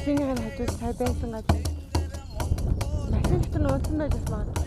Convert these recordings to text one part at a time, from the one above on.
машиныхаа хажууд сая байсан газар. Машин дотор нь уулсан байж бас магадгүй.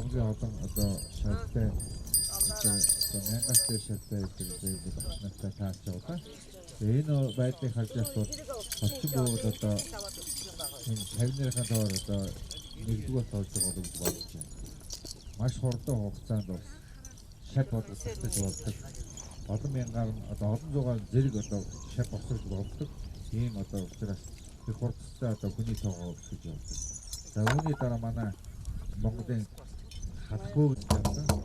хамгийн олон одоо шалтай одоо мянгастай шалтай гэдэг багшнаатай тааж байгаа. Энэ байдлыг харж байхад орчин буугад одоо энэ 50-ны товар одоо нэгдүгээр тоолж байгаа гэж бодож байна. Маш хурдан хугацаанд бас шат бодлоготой болдог. Олон мянган одоо олон зугаар зэрэг одоо шат босрол болдог. Ийм одоо учраас тэр хурцтай одоо хүний тоогоо гэж боддог. За үүний дараа манай Монголын хатхуу гэдэг